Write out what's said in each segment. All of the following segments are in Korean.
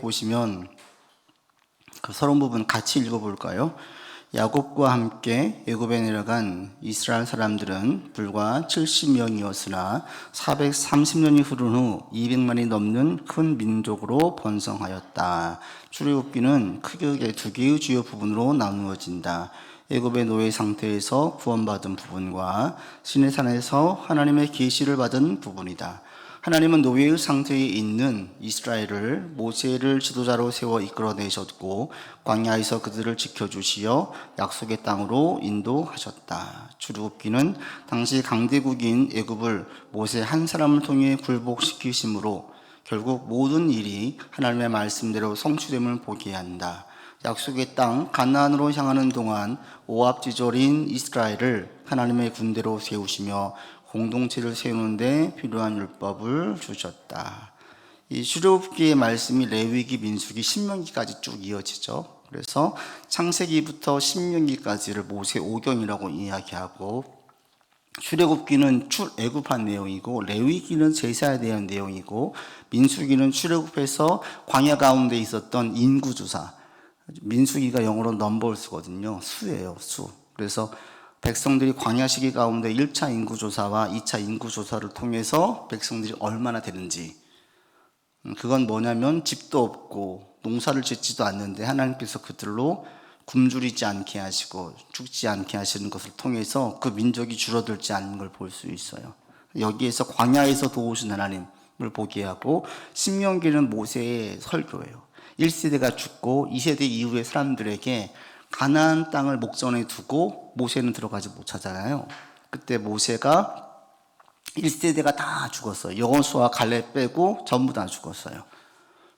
보시면 그 서론 부분 같이 읽어볼까요? 야곱과 함께 애굽에 내려간 이스라엘 사람들은 불과 70명이었으나 430년이 흐른 후 200만이 넘는 큰 민족으로 번성하였다. 출애굽기는 크게 두 개의 주요 부분으로 나누어진다. 애굽의 노예 상태에서 구원받은 부분과 시내산에서 하나님의 계시를 받은 부분이다. 하나님은 노예의 상태에 있는 이스라엘을 모세를 지도자로 세워 이끌어내셨고 광야에서 그들을 지켜주시어 약속의 땅으로 인도하셨다. 출애굽기는 당시 강대국인 애굽을 모세 한 사람을 통해 굴복시키심으로 결국 모든 일이 하나님의 말씀대로 성취됨을 보게 한다. 약속의 땅 가나안으로 향하는 동안 오합지졸인 이스라엘을 하나님의 군대로 세우시며 공동체를 세우는 데 필요한 율법을 주셨다. 이 출애굽기의 말씀이 레위기, 민수기, 신명기까지 쭉 이어지죠. 그래서 창세기부터 신명기까지를 모세 오경이라고 이야기하고, 출애굽기는 출애굽한 내용이고, 레위기는 제사에 대한 내용이고, 민수기는 출애굽해서 광야 가운데 있었던 인구조사, 민수기가 영어로 넘버스거든요. 수예요, 수. 그래서 백성들이 광야 시기 가운데 1차 인구조사와 2차 인구조사를 통해서 백성들이 얼마나 되는지, 그건 뭐냐면 집도 없고 농사를 짓지도 않는데 하나님께서 그들로 굶주리지 않게 하시고 죽지 않게 하시는 것을 통해서 그 민족이 줄어들지 않는 걸 볼 수 있어요. 여기에서 광야에서 도우신 하나님을 보게 하고, 신명기는 모세의 설교예요. 1세대가 죽고 2세대 이후의 사람들에게 가나안 땅을 목전에 두고 모세는 들어가지 못하잖아요. 그때 모세가 1세대가 다 죽었어요. 여호수아 갈렙 빼고 전부 다 죽었어요.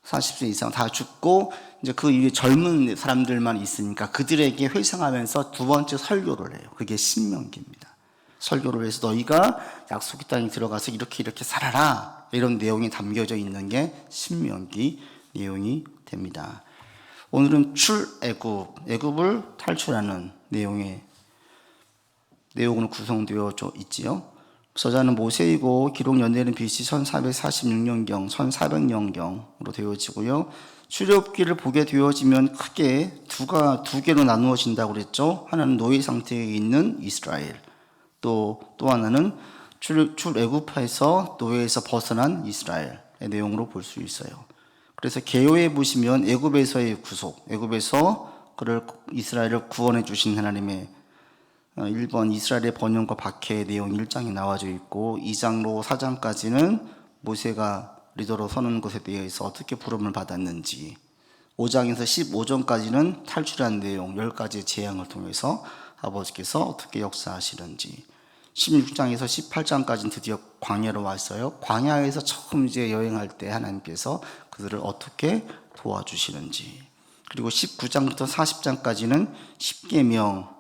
40세 이상 다 죽고 이제 그 이후에 젊은 사람들만 있으니까 그들에게 회상하면서 두 번째 설교를 해요. 그게 신명기입니다. 설교를 해서 너희가 약속의 땅에 들어가서 이렇게 살아라, 이런 내용이 담겨져 있는 게 신명기 내용이 됩니다. 오늘은 애굽을 탈출하는 내용으로 구성되어 있지요. 저자는 모세이고 기록 연대는 BC 1446년경, 1400년경으로 되어지고요. 출애굽기를 보게 되어지면 크게 두 개로 나누어진다고 그랬죠. 하나는 노예 상태에 있는 이스라엘, 또 하나는 출애굽해서 노예에서 벗어난 이스라엘의 내용으로 볼 수 있어요. 그래서 개요에 보시면 애굽에서의 구속, 애굽에서 이스라엘을 구원해 주신 하나님의 1번 이스라엘의 번영과 박해의 내용 1장이 나와져 있고, 2장로 4장까지는 모세가 리더로 서는 것에 대해서 어떻게 부름을 받았는지, 5장에서 15장까지는 탈출한 내용 10가지의 재앙을 통해서 아버지께서 어떻게 역사하시는지, 16장에서 18장까지는 드디어 광야로 왔어요. 광야에서 처음 이제 여행할 때 하나님께서 그들을 어떻게 도와주시는지, 그리고 19장부터 40장까지는 십계명,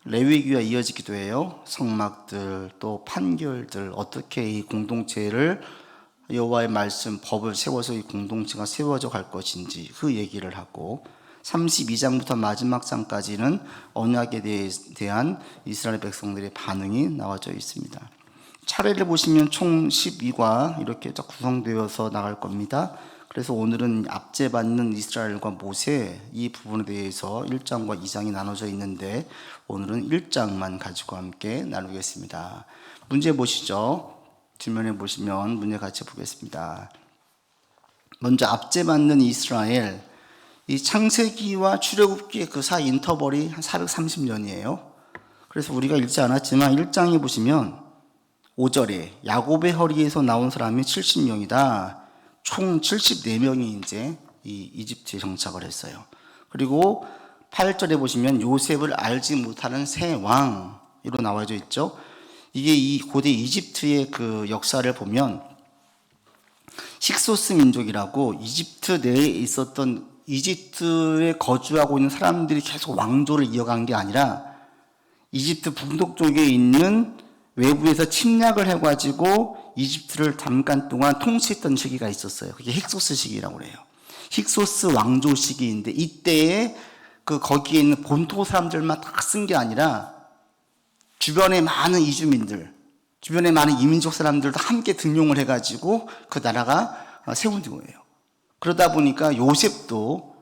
레위기와 이어지기도 해요. 성막들, 또 판결들, 어떻게 이 공동체를 여호와의 말씀, 법을 세워서 이 공동체가 세워져 갈 것인지 그 얘기를 하고, 32장부터 마지막 장까지는 언약에 대한 이스라엘 백성들의 반응이 나와져 있습니다. 차례를 보시면 총 12과 이렇게 구성되어서 나갈 겁니다. 그래서 오늘은 압제받는 이스라엘과 모세, 이 부분에 대해서 1장과 2장이 나눠져 있는데 오늘은 1장만 가지고 함께 나누겠습니다. 문제 보시죠. 뒷면에 보시면 문제 같이 보겠습니다. 먼저 압제받는 이스라엘, 이 창세기와 출애굽기의 그 사이 인터벌이 한 430년이에요. 그래서 우리가 읽지 않았지만 1장에 보시면 5절에 야곱의 허리에서 나온 사람이 70명이다. 총 74명이 이제 이 이집트에 정착을 했어요. 그리고 8절에 보시면 요셉을 알지 못하는 새 왕으로 나와져 있죠. 이게 이 고대 이집트의 그 역사를 보면 힉소스 민족이라고 이집트 내에 있었던, 이집트에 거주하고 있는 사람들이 계속 왕조를 이어간 게 아니라 이집트 북동쪽에 있는 외부에서 침략을 해가지고 이집트를 잠깐 동안 통치했던 시기가 있었어요. 그게 힉소스 시기라고 해요. 힉소스 왕조 시기인데, 이때에 거기에 있는 본토 사람들만 다 쓴 게 아니라 주변의 많은 이주민들, 주변의 많은 이민족 사람들도 함께 등용을 해가지고 그 나라가 세운 거예요. 그러다 보니까 요셉도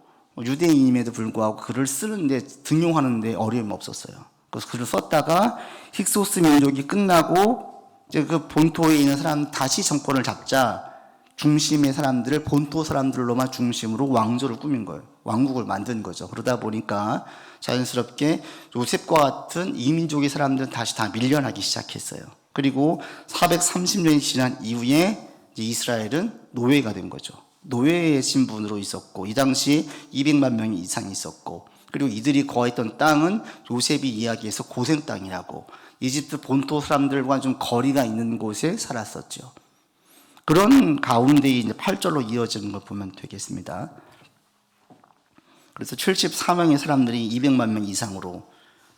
유대인임에도 불구하고 글을 쓰는데 등용하는데 어려움이 없었어요. 그래서 글을 썼다가 힉소스 민족이 끝나고 이제 그 본토에 있는 사람 다시 정권을 잡자 중심의 사람들을 본토 사람들로만 중심으로 왕조를 꾸민 거예요. 왕국을 만든 거죠. 그러다 보니까 자연스럽게 요셉과 같은 이민족의 사람들은 다시 다 밀려나기 시작했어요. 그리고 430년이 지난 이후에 이스라엘은 노예가 된 거죠. 노예의 신분으로 있었고 이 당시 200만 명이 이상 있었고 그리고 이들이 거했던 땅은 요셉이 이야기해서 고생 땅이라고 이집트 본토 사람들과 좀 거리가 있는 곳에 살았었죠. 그런 가운데 이제 8절로 이어지는 걸 보면 되겠습니다. 그래서 74명의 사람들이 200만 명 이상으로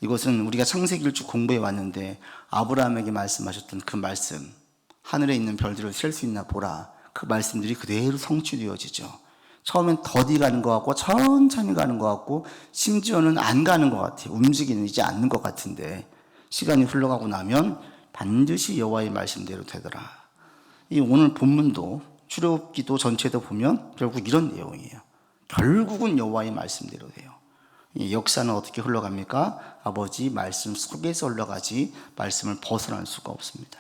이것은 우리가 창세기를 쭉 공부해 왔는데 아브라함에게 말씀하셨던 그 말씀 하늘에 있는 별들을 셀 수 있나 보라 그 말씀들이 그대로 성취되어지죠. 처음엔 더디 가는 것 같고 천천히 가는 것 같고 심지어는 안 가는 것 같아요. 움직이지 않는 것 같은데 시간이 흘러가고 나면 반드시 여호와의 말씀대로 되더라. 이 오늘 본문도 출애굽기도 전체도 보면 결국 이런 내용이에요. 결국은 여호와의 말씀대로 돼요. 이 역사는 어떻게 흘러갑니까? 아버지 말씀 속에서 흘러가지 말씀을 벗어날 수가 없습니다.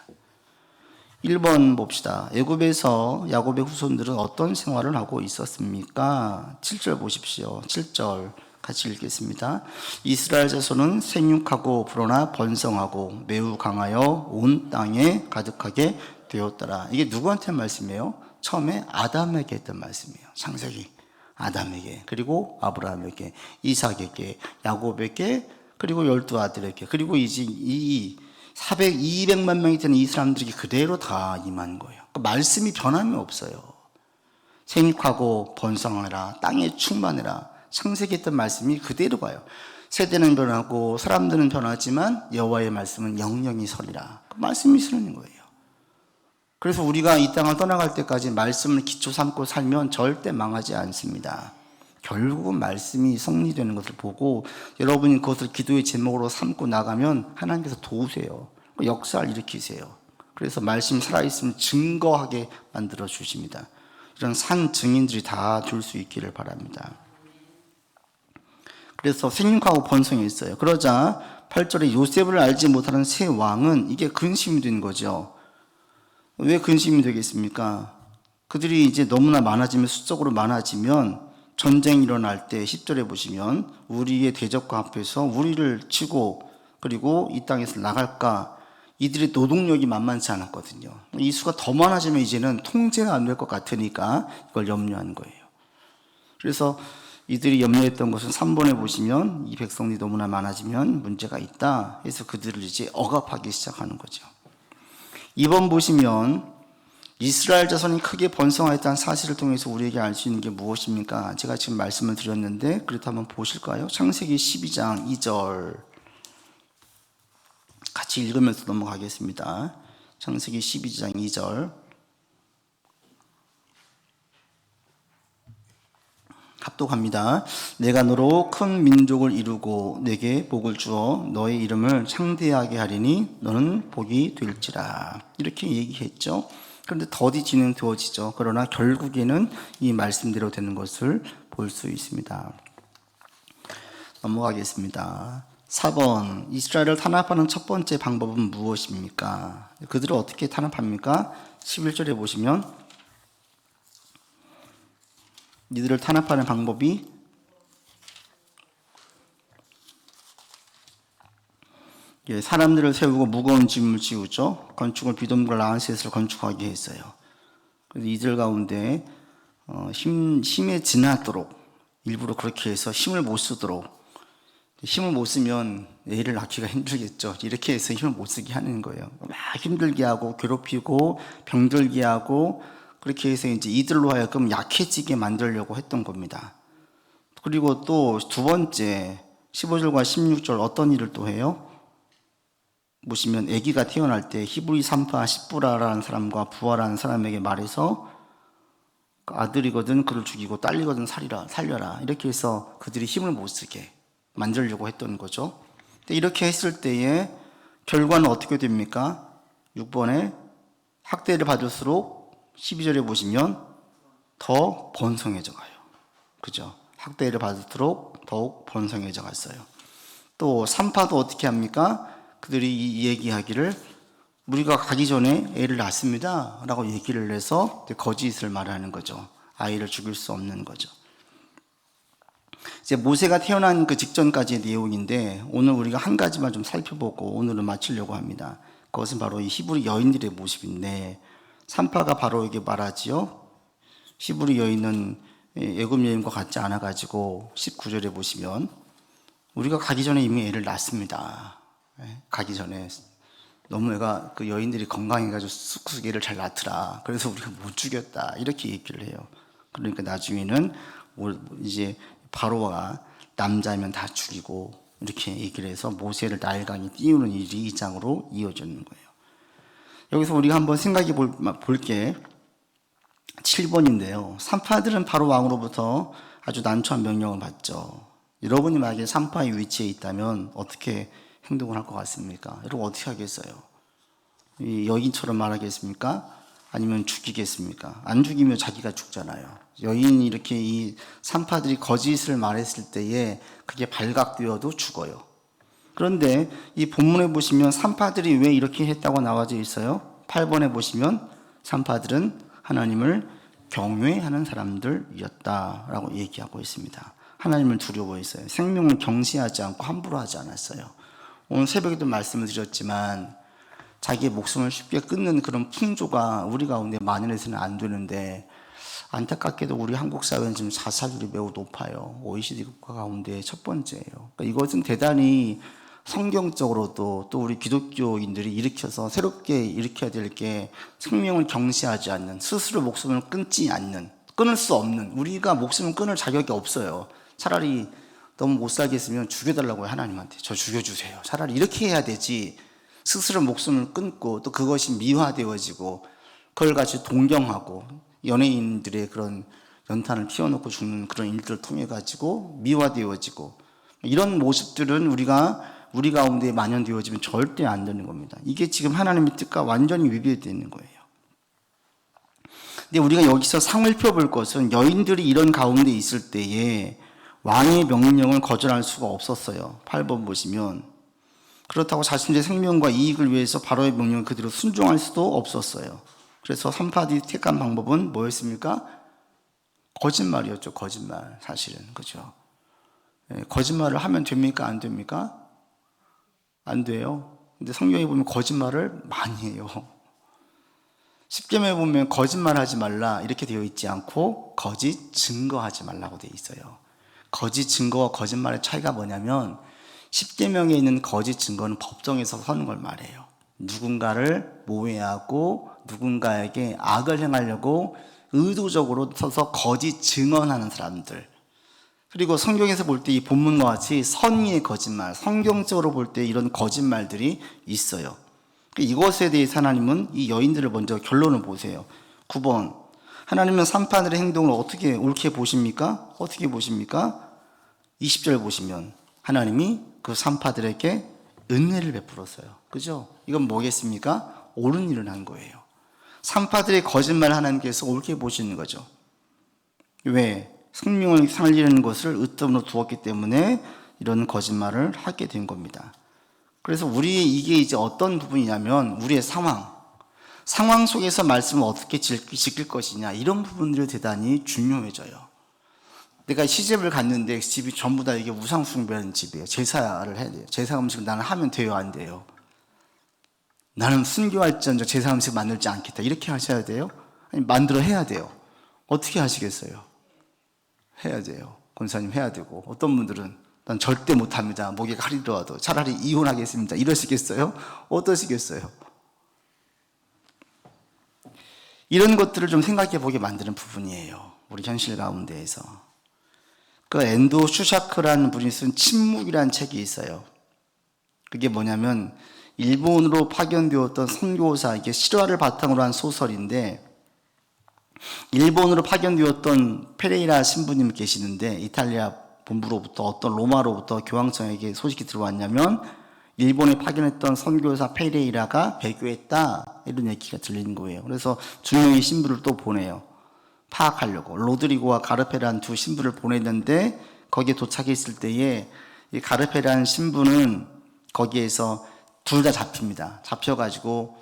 1번 봅시다. 애굽에서 야곱의 후손들은 어떤 생활을 하고 있었습니까? 7절 보십시오. 7절 같이 읽겠습니다. 이스라엘 자손은 생육하고 불어나 번성하고 매우 강하여 온 땅에 가득하게 되었더라. 이게 누구한테 말씀이에요? 처음에 아담에게 했던 말씀이에요. 창세기. 아담에게, 그리고 아브라함에게, 이삭에게, 야곱에게, 그리고 12아들에게, 그리고 이제 200만 명이 되는 이 사람들에게 그대로 다 임한 거예요. 그러니까 말씀이 변함이 없어요. 생육하고 번성하라, 땅에 충만해라. 창세기 했던 말씀이 그대로 가요. 세대는 변하고 사람들은 변하지만 여호와의 말씀은 영영이 서리라. 그 말씀이 서는 거예요. 그래서 우리가 이 땅을 떠나갈 때까지 말씀을 기초 삼고 살면 절대 망하지 않습니다. 결국은 말씀이 성리되는 것을 보고 여러분이 그것을 기도의 제목으로 삼고 나가면 하나님께서 도우세요. 역사를 일으키세요. 그래서 말씀이 살아있으면 증거하게 만들어 주십니다. 이런 산 증인들이 다 줄 수 있기를 바랍니다. 그래서 생육하고 번성했어요. 그러자 8절에 요셉을 알지 못하는 새 왕은 이게 근심이 된 거죠. 왜 근심이 되겠습니까? 그들이 이제 너무나 많아지면 수적으로 많아지면 전쟁이 일어날 때 10절에 보시면 우리의 대적과 앞에서 우리를 치고 그리고 이 땅에서 나갈까 이들의 노동력이 만만치 않았거든요. 이 수가 더 많아지면 이제는 통제가 안 될 것 같으니까 이걸 염려하는 거예요. 그래서 이들이 염려했던 것은 3번에 보시면 이 백성들이 너무나 많아지면 문제가 있다 해서 그들을 이제 억압하기 시작하는 거죠. 2번 보시면 이스라엘 자손이 크게 번성하였다는 사실을 통해서 우리에게 알 수 있는 게 무엇입니까? 제가 지금 말씀을 드렸는데 그래도 한번 보실까요? 창세기 12장 2절 같이 읽으면서 넘어가겠습니다. 창세기 12장 2절 합독합니다. 내가 너로 큰 민족을 이루고 내게 복을 주어 너의 이름을 창대하게 하리니 너는 복이 될지라. 이렇게 얘기했죠. 그런데 더디 진행되어지죠. 그러나 결국에는 이 말씀대로 되는 것을 볼 수 있습니다. 넘어가겠습니다. 4번 이스라엘을 탄압하는 첫 번째 방법은 무엇입니까? 그들을 어떻게 탄압합니까? 11절에 보시면 이들을 탄압하는 방법이 사람들을 세우고 무거운 짐을 지우죠. 건축을 비돔과 라암셋을 건축하게 했어요. 그래서 이들 가운데 힘에 지나도록 일부러 그렇게 해서 힘을 못 쓰도록 힘을 못 쓰면 애를 낳기가 힘들겠죠. 이렇게 해서 힘을 못 쓰게 하는 거예요. 막 힘들게 하고 괴롭히고 병들게 하고 그렇게 해서 이제 이들로 하여금 약해지게 만들려고 했던 겁니다. 그리고 또 두 번째 15절과 16절 어떤 일을 또 해요? 보시면 아기가 태어날 때 히브리 산파 십부라라는 사람과 부하라는 사람에게 말해서 아들이거든 그를 죽이고 딸이거든 살려라 이렇게 해서 그들이 힘을 못 쓰게 만들려고 했던 거죠. 근데 이렇게 했을 때에 결과는 어떻게 됩니까? 6번에 학대를 받을수록 12절에 보시면 더 번성해져 가요. 그죠? 학대를 받을수록 더욱 번성해져 갔어요. 또 산파도 어떻게 합니까? 그들이 이 얘기하기를 우리가 가기 전에 애를 낳습니다 라고 얘기를 해서 거짓을 말하는 거죠. 아이를 죽일 수 없는 거죠. 이제 모세가 태어난 그 직전까지의 내용인데 오늘 우리가 한 가지만 좀 살펴보고 오늘은 마치려고 합니다. 그것은 바로 이 히브리 여인들의 모습인데 산파가 바로 이게 말하지요. 히브리 여인은 애굽 여인과 같지 않아 가지고 19절에 보시면 우리가 가기 전에 이미 애를 낳습니다. 가기 전에 너무 애가 그 여인들이 건강해가지고 쑥쑥 애를 잘 낳더라. 그래서 우리가 못 죽였다. 이렇게 얘기를 해요. 그러니까 나중에는 이제 바로가 남자면 다 죽이고 이렇게 얘기를 해서 모세를 나일강에 띄우는 일이 이 장으로 이어지는 거예요. 여기서 우리가 한번 생각해 볼게 7번인데요. 산파들은 바로 왕으로부터 아주 난처한 명령을 받죠. 여러분이 만약에 산파의 위치에 있다면 어떻게 행동을 할 것 같습니까? 여러분 어떻게 하겠어요? 이 여인처럼 말하겠습니까? 아니면 죽이겠습니까? 안 죽이면 자기가 죽잖아요. 여인이 이렇게 이 산파들이 거짓을 말했을 때에 그게 발각되어도 죽어요. 그런데 이 본문에 보시면 산파들이 왜 이렇게 했다고 나와져 있어요? 8번에 보시면 산파들은 하나님을 경외하는 사람들이었다라고 얘기하고 있습니다. 하나님을 두려워했어요. 생명을 경시하지 않고 함부로 하지 않았어요. 오늘 새벽에도 말씀을 드렸지만 자기의 목숨을 쉽게 끊는 그런 풍조가 우리 가운데 만연해서는 안 되는데 안타깝게도 우리 한국 사회는 지금 자살률이 매우 높아요. OECD 국가 가운데 첫 번째예요. 그러니까 이것은 대단히 성경적으로도 또 우리 기독교인들이 일으켜서 새롭게 일으켜야 될 게 생명을 경시하지 않는, 스스로 목숨을 끊지 않는, 끊을 수 없는, 우리가 목숨을 끊을 자격이 없어요. 차라리 너무 못 살겠으면 죽여달라고 해요. 하나님한테 저 죽여주세요. 차라리 이렇게 해야 되지 스스로 목숨을 끊고 또 그것이 미화되어지고 그걸 같이 동경하고 연예인들의 그런 연탄을 피워놓고 죽는 그런 일들을 통해 가지고 미화되어지고 이런 모습들은 우리 가운데 만연되어지면 절대 안 되는 겁니다. 이게 지금 하나님의 뜻과 완전히 위배되어 있는 거예요. 근데 우리가 여기서 상을 펴볼 것은 여인들이 이런 가운데 있을 때에 왕의 명령을 거절할 수가 없었어요. 8번 보시면 그렇다고 자신의 생명과 이익을 위해서 바로의 명령을 그대로 순종할 수도 없었어요. 그래서 산파들이 택한 방법은 뭐였습니까? 거짓말이었죠. 거짓말. 사실은 그죠. 거짓말을 하면 됩니까? 안 됩니까? 안 돼요. 근데 성경에 보면 거짓말을 많이 해요. 십계명에 보면 거짓말하지 말라 이렇게 되어 있지 않고 거짓 증거하지 말라고 되어 있어요. 거짓 증거와 거짓말의 차이가 뭐냐면 십계명에 있는 거짓 증거는 법정에서 서는 걸 말해요. 누군가를 모해하고 누군가에게 악을 행하려고 의도적으로 서서 거짓 증언하는 사람들. 그리고 성경에서 볼 때 이 본문과 같이 선의의 거짓말, 성경적으로 볼 때 이런 거짓말들이 있어요. 이것에 대해서 하나님은 이 여인들을 먼저 결론을 보세요. 9번. 하나님은 산파들의 행동을 어떻게 옳게 보십니까? 어떻게 보십니까? 20절 보시면 하나님이 그 산파들에게 은혜를 베풀었어요. 그죠? 이건 뭐겠습니까? 옳은 일을 한 거예요. 산파들의 거짓말을 하나님께서 옳게 보시는 거죠. 왜? 생명을 살리는 것을 으뜸으로 두었기 때문에 이런 거짓말을 하게 된 겁니다. 그래서 이게 이제 어떤 부분이냐면 우리의 상황 속에서 말씀을 어떻게 지킬 것이냐 이런 부분들이 대단히 중요해져요. 내가 시집을 갔는데 집이 전부 다 이게 우상 숭배하는 집이에요. 제사를 해야 돼요. 제사 음식을 나는 하면 돼요, 안 돼요? 나는 순교할지언정 제사 음식 만들지 않겠다. 이렇게 하셔야 돼요? 아니 만들어 해야 돼요. 어떻게 하시겠어요? 해야 돼요. 권사님 해야 되고 어떤 분들은 난 절대 못합니다. 목에 칼이 들어와도 차라리 이혼하겠습니다. 이러시겠어요? 어떠시겠어요? 이런 것들을 좀 생각해 보게 만드는 부분이에요. 우리 현실 가운데에서. 그 엔도 슈샤크라는 분이 쓴 침묵이라는 책이 있어요. 그게 뭐냐면 일본으로 파견되었던 선교사에게 실화를 바탕으로 한 소설인데 일본으로 파견되었던 페레이라 신부님 계시는데 이탈리아 본부로부터 어떤 로마로부터 교황청에게 소식이 들어왔냐면 일본에 파견했던 선교사 페레이라가 배교했다 이런 얘기가 들리는 거예요. 그래서 두 명의 신부를 또 보내요. 파악하려고 로드리고와 가르페라는 두 신부를 보냈는데 거기에 도착했을 때에 이 가르페라는 신부는 거기에서 둘 다 잡힙니다. 잡혀가지고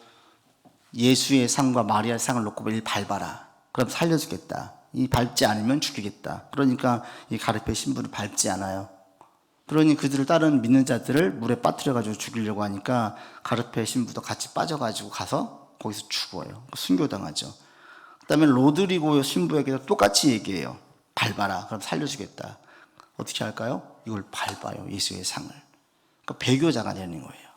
예수의 상과 마리아의 상을 놓고 이 밟아라. 그럼 살려주겠다. 이 밟지 않으면 죽이겠다. 그러니까 이 가르페 신부를 밟지 않아요. 그러니 그들을 다른 믿는 자들을 물에 빠뜨려가지고 죽이려고 하니까 가르페 신부도 같이 빠져가지고 가서 거기서 죽어요. 순교당하죠. 그 다음에 로드리고 신부에게도 똑같이 얘기해요. 밟아라. 그럼 살려주겠다. 어떻게 할까요? 이걸 밟아요. 예수의 상을. 그러니까 배교자가 되는 거예요.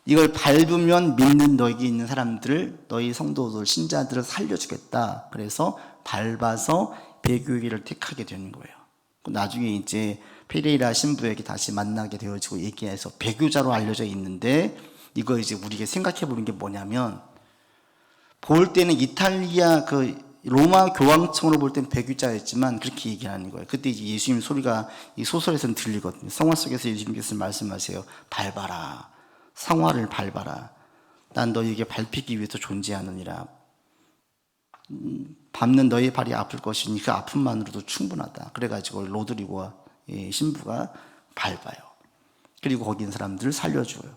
이걸 밟으면 믿는 너에게 있는 사람들을, 너희 성도들, 신자들을 살려주겠다. 그래서 밟아서 배교기를 택하게 되는 거예요. 나중에 이제 페레이라 신부에게 다시 만나게 되어지고 얘기해서 배교자로 알려져 있는데, 이거 이제 우리가 생각해 보는 게 뭐냐면, 볼 때는 이탈리아 로마 교황청으로 볼 때는 배교자였지만 그렇게 얘기하는 거예요. 그때 이제 예수님 소리가 이 소설에서는 들리거든요. 성화 속에서 예수님께서 말씀하세요. 밟아라. 성화를 밟아라. 난 너에게 밟히기 위해서 존재하느니라. 밟는 너의 발이 아플 것이니 그 아픔만으로도 충분하다. 그래가지고 로드리고와 신부가 밟아요. 그리고 거기 있는 사람들을 살려줘요.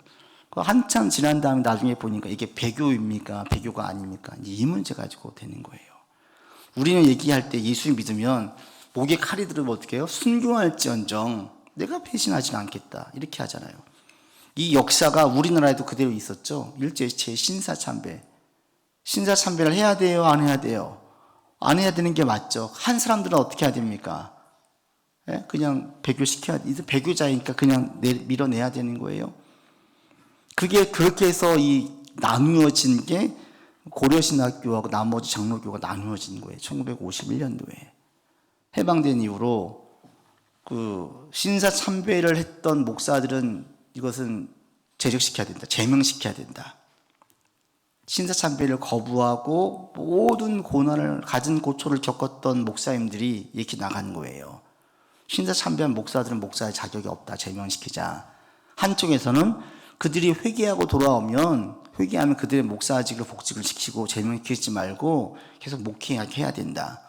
한참 지난 다음에 나중에 보니까 이게 배교입니까? 배교가 아닙니까? 이 문제 가지고 되는 거예요. 우리는 얘기할 때 예수 믿으면 목에 칼이 들으면 어떻게 해요? 순교할지언정 내가 배신하지는 않겠다. 이렇게 하잖아요. 이 역사가 우리나라에도 그대로 있었죠. 일제시대 신사참배. 신사참배를 해야 돼요? 안 해야 돼요? 안 해야 되는 게 맞죠. 한 사람들은 어떻게 해야 됩니까? 그냥 배교시켜야 돼. 배교자니까 그냥 밀어내야 되는 거예요. 그게 그렇게 해서 이 나누어진 게 고려신학교하고 나머지 장로교가 나누어진 거예요. 1951년도에. 해방된 이후로 신사참배를 했던 목사들은 이것은 제적시켜야 된다. 제명시켜야 된다. 신사참배를 거부하고 모든 고난을 가진 고초를 겪었던 목사님들이 이렇게 나간 거예요. 신사참배한 목사들은 목사의 자격이 없다. 제명시키자. 한쪽에서는 그들이 회개하고 돌아오면 회개하면 그들의 목사직을 복직을 시키고 제명시키지 말고 계속 목회하게 해야 된다.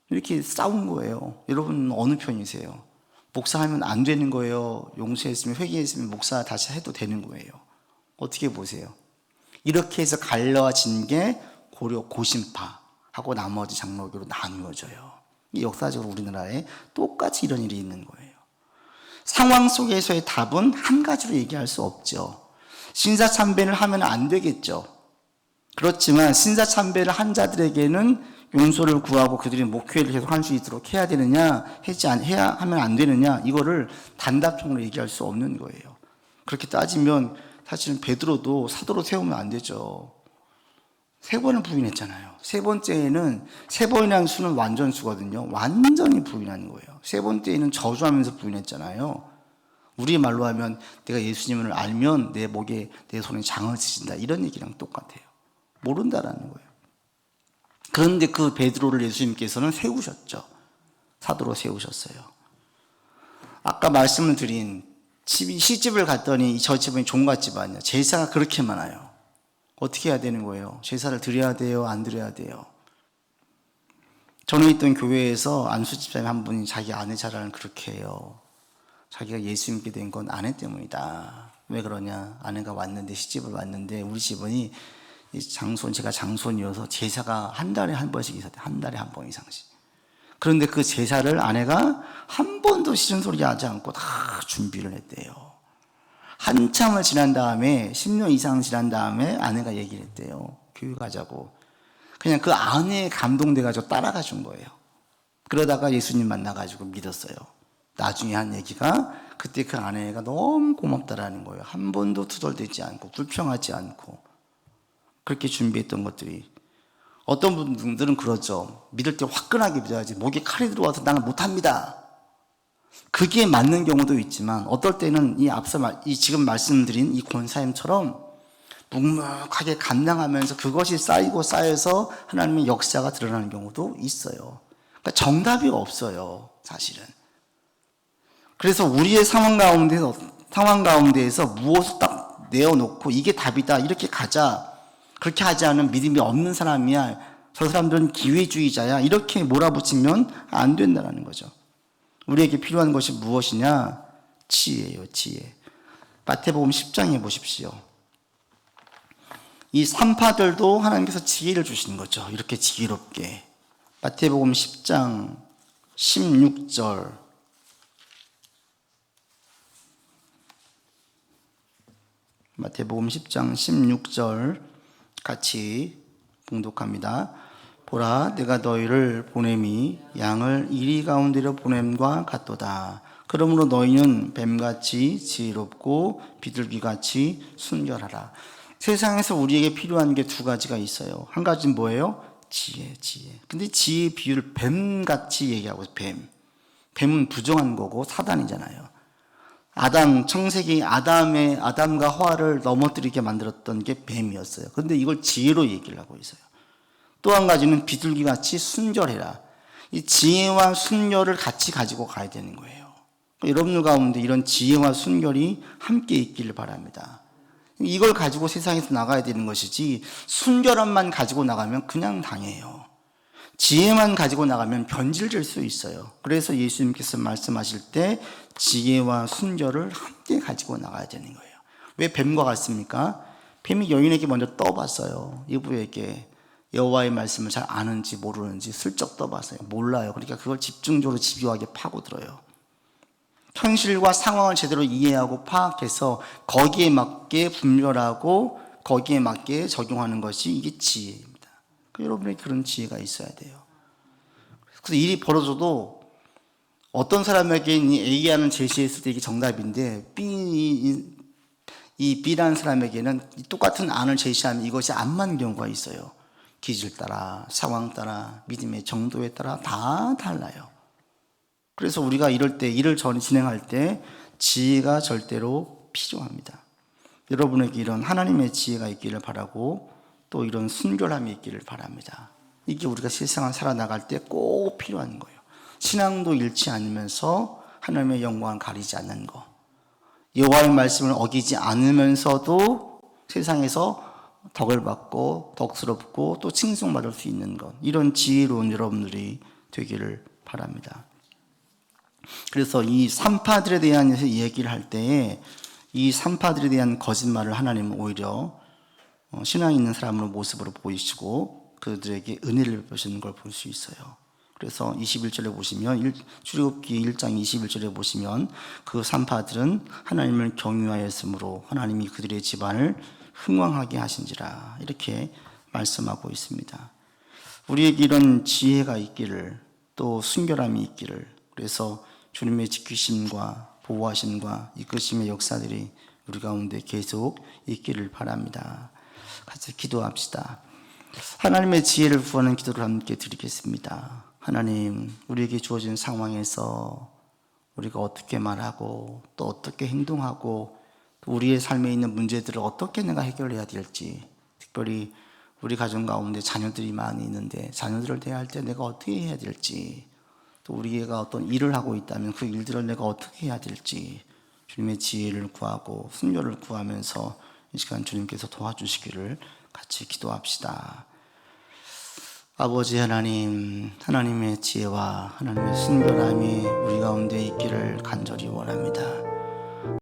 이렇게 싸운 거예요. 여러분 어느 편이세요? 목사하면 안 되는 거예요? 용서했으면 회개했으면 목사 다시 해도 되는 거예요? 어떻게 보세요? 이렇게 해서 갈라진 게 고려 고신파하고 나머지 장로교로 나누어져요. 이 역사적으로 우리나라에 똑같이 이런 일이 있는 거예요. 상황 속에서의 답은 한 가지로 얘기할 수 없죠. 신사참배를 하면 안 되겠죠. 그렇지만 신사참배를 한 자들에게는 용서를 구하고 그들이 목회를 계속 할 수 있도록 해야 되느냐, 해야 하면 안 되느냐, 이거를 단답형으로 얘기할 수 없는 거예요. 그렇게 따지면 사실은 베드로도 사도로 세우면 안 되죠. 3번을 부인했잖아요. 세 번째에는, 3번이라는 수는 완전수거든요. 완전히 부인한 거예요. 3번째에는 저주하면서 부인했잖아요. 우리 말로 하면 내가 예수님을 알면 내 목에 내 손에 장을 치신다. 이런 얘기랑 똑같아요. 모른다라는 거예요. 그런데 그 베드로를 예수님께서는 세우셨죠. 사도로 세우셨어요. 아까 말씀을 드린 시집을 갔더니 저 집은 종갓집 아니야. 제사가 그렇게 많아요. 어떻게 해야 되는 거예요? 제사를 드려야 돼요? 안 드려야 돼요? 전에 있던 교회에서 안수 집사님 한 분이 자기 아내 자랑을 그렇게 해요. 자기가 예수 믿게 된 건 아내 때문이다. 왜 그러냐? 아내가 왔는데, 시집을 왔는데 우리 집은 제가 장손이어서 제사가 한 달에 한 번씩 있었대. 한 달에 한 번 이상씩. 그런데 그 제사를 아내가 한 번도 싫은 소리 하지 않고 다 준비를 했대요. 한참을 지난 다음에 10년 이상 지난 다음에 아내가 얘기를 했대요. 교회 가자고. 그냥 그 아내에 감동돼가지고 따라가 준 거예요. 그러다가 예수님 만나가지고 믿었어요. 나중에 한 얘기가 그때 그 아내가 너무 고맙다라는 거예요. 한 번도 투덜대지 않고 불평하지 않고 그렇게 준비했던 것들이. 어떤 분들은 그러죠. 믿을 때 화끈하게 믿어야지. 목에 칼이 들어와서 나는 못합니다. 그게 맞는 경우도 있지만 어떨 때는 이 지금 말씀드린 이 권사님처럼 묵묵하게 감당하면서 그것이 쌓이고 쌓여서 하나님의 역사가 드러나는 경우도 있어요. 그러니까 정답이 없어요, 사실은. 그래서 우리의 상황 가운데에서 무엇을 딱 내어놓고 이게 답이다, 이렇게 가자, 그렇게 하지 않은 믿음이 없는 사람이야 저 사람들은 기회주의자야. 이렇게 몰아붙이면 안 된다는 거죠. 우리에게 필요한 것이 무엇이냐? 지혜예요, 지혜. 마태복음 10장에 보십시오. 이 산파들도 하나님께서 지혜를 주시는 거죠. 이렇게 지혜롭게. 마태복음 10장 16절. 마태복음 10장 16절 같이 봉독합니다. 보라, 내가 너희를 보냄이 양을 이리 가운데로 보냄과 같도다. 그러므로 너희는 뱀같이 지혜롭고 비둘기같이 순결하라. 세상에서 우리에게 필요한 게 두 가지가 있어요. 한 가지는 뭐예요? 지혜. 근데 지혜의 비유를 뱀같이 얘기하고 있어요. 뱀은 부정한 거고 사단이잖아요. 청세기 아담과 하와를 넘어뜨리게 만들었던 게 뱀이었어요. 그런데 이걸 지혜로 얘기를 하고 있어요. 또 한 가지는 비둘기같이 순결해라. 이 지혜와 순결을 같이 가지고 가야 되는 거예요. 여러분들 가운데 이런 지혜와 순결이 함께 있기를 바랍니다. 이걸 가지고 세상에서 나가야 되는 것이지 순결함만 가지고 나가면 그냥 당해요. 지혜만 가지고 나가면 변질될 수 있어요. 그래서 예수님께서 말씀하실 때 지혜와 순결을 함께 가지고 나가야 되는 거예요. 왜 뱀과 같습니까? 뱀이 여인에게 먼저 떠봤어요. 여부에게 여호와의 말씀을 잘 아는지 모르는지 슬쩍 떠봤어요. 몰라요. 그러니까 그걸 집중적으로 집요하게 파고들어요. 현실과 상황을 제대로 이해하고 파악해서 거기에 맞게 분별하고 거기에 맞게 적용하는 것이 이게 지혜입니다. 여러분에게 그런 지혜가 있어야 돼요. 그래서 일이 벌어져도 어떤 사람에게 A하는 제시했을 때 이게 정답인데 이 B라는 사람에게는 똑같은 안을 제시하면 이것이 안 맞는 경우가 있어요. 기질 따라, 상황 따라, 믿음의 정도에 따라 다 달라요. 그래서 우리가 이럴 때, 일을 진행할 때 지혜가 절대로 필요합니다. 여러분에게 이런 하나님의 지혜가 있기를 바라고 또 이런 순결함이 있기를 바랍니다. 이게 우리가 세상을 살아나갈 때 꼭 필요한 거예요. 신앙도 잃지 않으면서 하나님의 영광을 가리지 않는 거. 여호와의 말씀을 어기지 않으면서도 세상에서 덕을 받고 덕스럽고 또 칭송받을 수 있는 것. 이런 지혜로운 여러분들이 되기를 바랍니다. 그래서 이 산파들에 대한 얘기를 할 때에 이 산파들에 대한 거짓말을 하나님은 오히려 신앙 있는 사람의 모습으로 보이시고 그들에게 은혜를 베푸시는 걸 볼 수 있어요. 그래서 21절에 보시면 출애굽기 1장 21절에 보시면 그 산파들은 하나님을 경유하였으므로 하나님이 그들의 집안을 흥왕하게 하신지라 이렇게 말씀하고 있습니다. 우리에게 이런 지혜가 있기를 또 순결함이 있기를 그래서 주님의 지키심과 보호하심과 이끄심의 역사들이 우리 가운데 계속 있기를 바랍니다. 같이 기도합시다. 하나님의 지혜를 구하는 기도를 함께 드리겠습니다. 하나님, 우리에게 주어진 상황에서 우리가 어떻게 말하고 또 어떻게 행동하고 또 우리의 삶에 있는 문제들을 어떻게 내가 해결해야 될지, 특별히 우리 가정 가운데 자녀들이 많이 있는데 자녀들을 대할 때 내가 어떻게 해야 될지, 또 우리가 어떤 일을 하고 있다면 그 일들을 내가 어떻게 해야 될지 주님의 지혜를 구하고 순결을 구하면서 이 시간 주님께서 도와주시기를 같이 기도합시다. 아버지 하나님, 하나님의 지혜와 하나님의 순결함이 우리 가운데 있기를 간절히 원합니다.